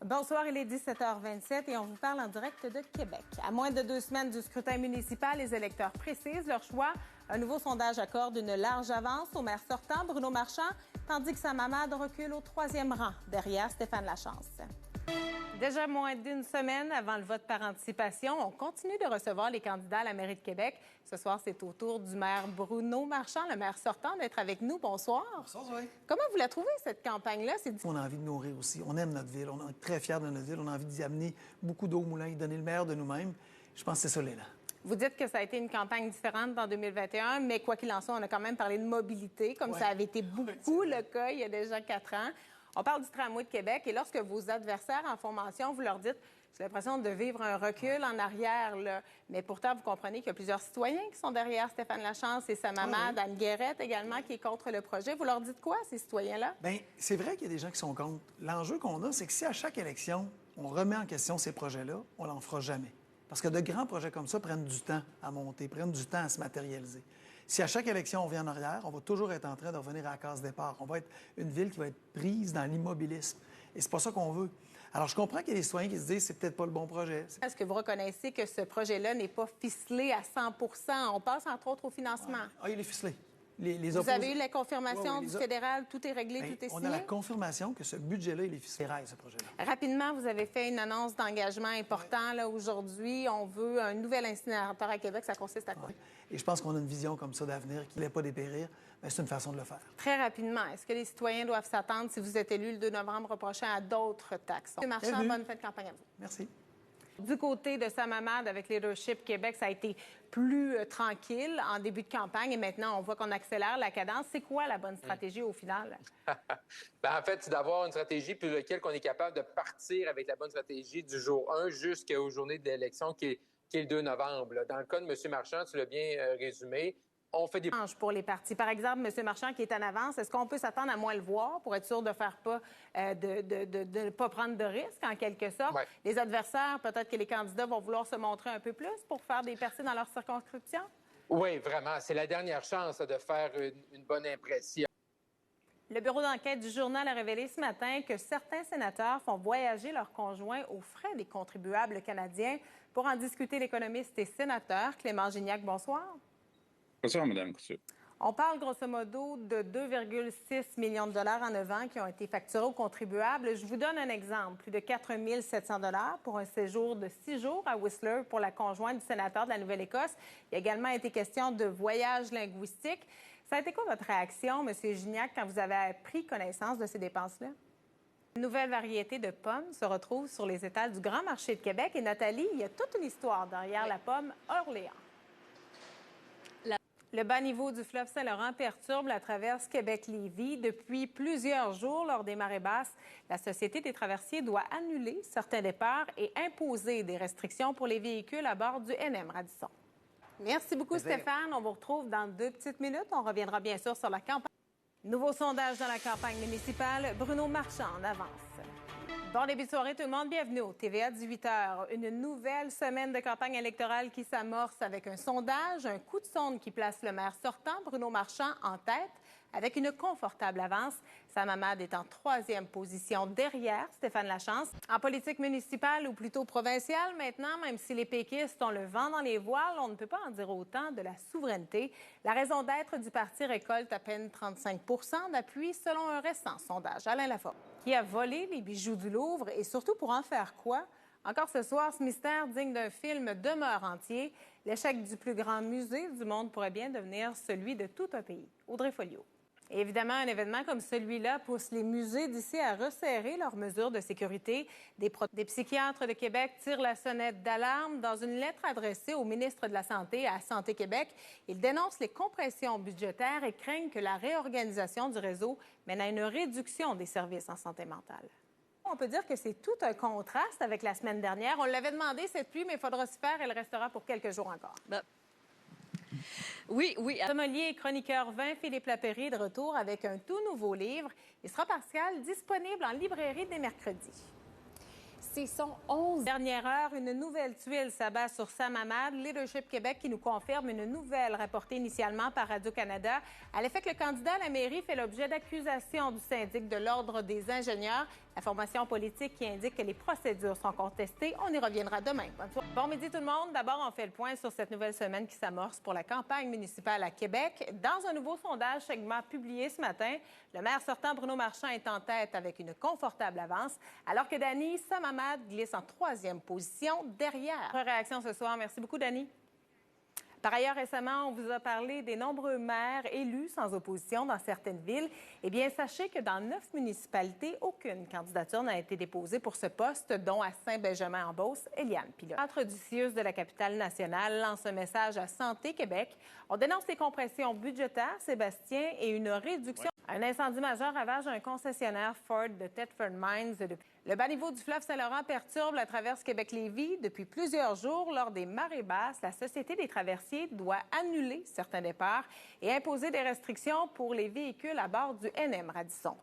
Bonsoir, il est 17h27 et on vous parle en direct de Québec. À moins de 2 semaines du scrutin municipal, les électeurs précisent leur choix. Un nouveau sondage accorde une large avance au maire sortant, Bruno Marchand, tandis que Sam Hamad recule au 3e rang, derrière Stéphane Lachance. Déjà moins d'une semaine avant le vote par anticipation, on continue de recevoir les candidats à la mairie de Québec. Ce soir, c'est au tour du maire Bruno Marchand, le maire sortant, d'être avec nous. Bonsoir. Bonsoir, Zoé. Comment vous la trouvez, cette campagne-là? On a envie de nourrir aussi. On aime notre ville. On est très fiers de notre ville. On a envie d'y amener beaucoup d'eau au moulin, y donner le meilleur de nous-mêmes. Je pense que c'est ça, l'élan. Vous dites que ça a été une campagne différente en 2021, mais quoi qu'il en soit, on a quand même parlé de mobilité, comme ça avait été beaucoup le cas il y a déjà 4 ans. On parle du tramway de Québec et lorsque vos adversaires en font mention, vous leur dites « j'ai l'impression de vivre un recul en arrière ». Mais pourtant, vous comprenez qu'il y a plusieurs citoyens qui sont derrière Stéphane Lachance et Sam Hamad, Anne Guérette également, qui est contre le projet. Vous leur dites quoi, ces citoyens-là? Bien, c'est vrai qu'il y a des gens qui sont contre. L'enjeu qu'on a, c'est que si à chaque élection, on remet en question ces projets-là, on n'en fera jamais. Parce que de grands projets comme ça prennent du temps à monter, prennent du temps à se matérialiser. Si à chaque élection, on vient en arrière, on va toujours être en train de revenir à la case départ. On va être une ville qui va être prise dans l'immobilisme. Et c'est pas ça qu'on veut. Alors, je comprends qu'il y a des citoyens qui se disent c'est peut-être pas le bon projet. Est-ce que vous reconnaissez que ce projet-là n'est pas ficelé à 100 % On passe, entre autres, au financement. Ah, il est ficelé. Vous avez eu la confirmation du fédéral, tout est réglé, tout est signé? On a la confirmation que ce budget-là, il est ficelé, ce projet-là. Rapidement, vous avez fait une annonce d'engagement important là, aujourd'hui. On veut un nouvel incinérateur à Québec. Ça consiste à quoi? Et je pense qu'on a une vision comme ça d'avenir qui ne pas dépérir. Mais c'est une façon de le faire. Très rapidement, est-ce que les citoyens doivent s'attendre, si vous êtes élu le 2 novembre prochain, à d'autres taxes? M. Marchand, bonne fête de campagne à vous. Merci. Du côté de Sam Hamad, avec Leadership Québec, ça a été plus tranquille en début de campagne et maintenant, on voit qu'on accélère la cadence. C'est quoi la bonne stratégie au final? En fait, c'est d'avoir une stratégie pour laquelle on est capable de partir avec la bonne stratégie du jour 1 jusqu'aux journées de l'élection qui est le 2 novembre. Dans le cas de M. Marchand, tu l'as bien résumé, on fait des pour les partis. Par exemple, M. Marchand qui est en avance, est-ce qu'on peut s'attendre à moins le voir pour être sûr de faire pas de ne pas prendre de risques, en quelque sorte? Ouais. Les adversaires, peut-être que les candidats vont vouloir se montrer un peu plus pour faire des percées dans leur circonscription? Oui, vraiment. C'est la dernière chance de faire une bonne impression. Le bureau d'enquête du Journal a révélé ce matin que certains sénateurs font voyager leurs conjoints aux frais des contribuables canadiens. Pour en discuter, l'économiste et sénateur Clément Gignac, bonsoir. Bonsoir, Mme Couture. On parle grosso modo de 2,6 millions de dollars en 9 ans qui ont été facturés aux contribuables. Je vous donne un exemple. Plus de 4 700 dollars pour un séjour de 6 jours à Whistler pour la conjointe du sénateur de la Nouvelle-Écosse. Il y a également été question de voyage linguistique. Ça a été quoi votre réaction, M. Gignac, quand vous avez pris connaissance de ces dépenses-là? Une nouvelle variété de pommes se retrouve sur les étals du Grand Marché de Québec. Et Nathalie, il y a toute une histoire derrière la pomme Orléans. Le bas niveau du fleuve Saint-Laurent perturbe la traverse Québec-Lévis. Depuis plusieurs jours, lors des marées basses, la Société des traversiers doit annuler certains départs et imposer des restrictions pour les véhicules à bord du NM Radisson. Merci beaucoup, Stéphane. On vous retrouve dans 2 petites minutes. On reviendra bien sûr sur la campagne. Nouveau sondage dans la campagne municipale. Bruno Marchand en avance. Bon début de soirée, tout le monde. Bienvenue au TVA 18h. Une nouvelle semaine de campagne électorale qui s'amorce avec un sondage, un coup de sonde qui place le maire sortant, Bruno Marchand, en tête, avec une confortable avance. Sam Hamad est en 3e position derrière Stéphane Lachance. En politique municipale ou plutôt provinciale maintenant, même si les péquistes ont le vent dans les voiles, on ne peut pas en dire autant de la souveraineté. La raison d'être du parti récolte à peine 35 % d'appui selon un récent sondage. Alain Laforte, qui a volé les bijoux du Louvre et surtout pour en faire quoi? Encore ce soir, ce mystère digne d'un film demeure entier. L'échec du plus grand musée du monde pourrait bien devenir celui de tout un pays. Audrey Folliot. Et évidemment, un événement comme celui-là pousse les musées d'ici à resserrer leurs mesures de sécurité. Des psychiatres de Québec tirent la sonnette d'alarme. Dans une lettre adressée au ministre de la Santé à Santé Québec, ils dénoncent les compressions budgétaires et craignent que la réorganisation du réseau mène à une réduction des services en santé mentale. On peut dire que c'est tout un contraste avec la semaine dernière. On l'avait demandé, cette pluie, mais il faudra s'y faire. Elle restera pour quelques jours encore. Oui. Sommelier et chroniqueur vin, Philippe Lapéry est de retour avec un tout nouveau livre. Il sera partiel disponible en librairie dès mercredi. C'est son 11e. Dernière heure, une nouvelle tuile s'abat sur Sam Hamad. Leadership Québec qui nous confirme une nouvelle rapportée initialement par Radio-Canada à l'effet que le candidat à la mairie fait l'objet d'accusations du syndic de l'Ordre des ingénieurs La formation politique qui indique que les procédures sont contestées. On y reviendra demain. Bonne soirée. Bon midi tout le monde. D'abord, on fait le point sur cette nouvelle semaine qui s'amorce pour la campagne municipale à Québec. Dans un nouveau sondage segment publié ce matin, le maire sortant Bruno Marchand est en tête avec une confortable avance, alors que Dany Samamad glisse en 3e position derrière. Réaction ce soir. Merci beaucoup, Dany. Par ailleurs, récemment, on vous a parlé des nombreux maires élus sans opposition dans certaines villes. Eh bien, sachez que dans 9 municipalités, aucune candidature n'a été déposée pour ce poste, dont à Saint-Benjamin-en-Beauce, Éliane Pilote. Le Centre du CIUS de la capitale nationale lance un message à Santé Québec. On dénonce les compressions budgétaires, Sébastien, et une réduction. Un incendie majeur ravage un concessionnaire Ford de Thetford Mines. Le bas niveau du fleuve Saint-Laurent perturbe la traverse Québec-Lévis depuis plusieurs jours. Lors des marées basses, la Société des traversiers doit annuler certains départs et imposer des restrictions pour les véhicules à bord du NM Radisson.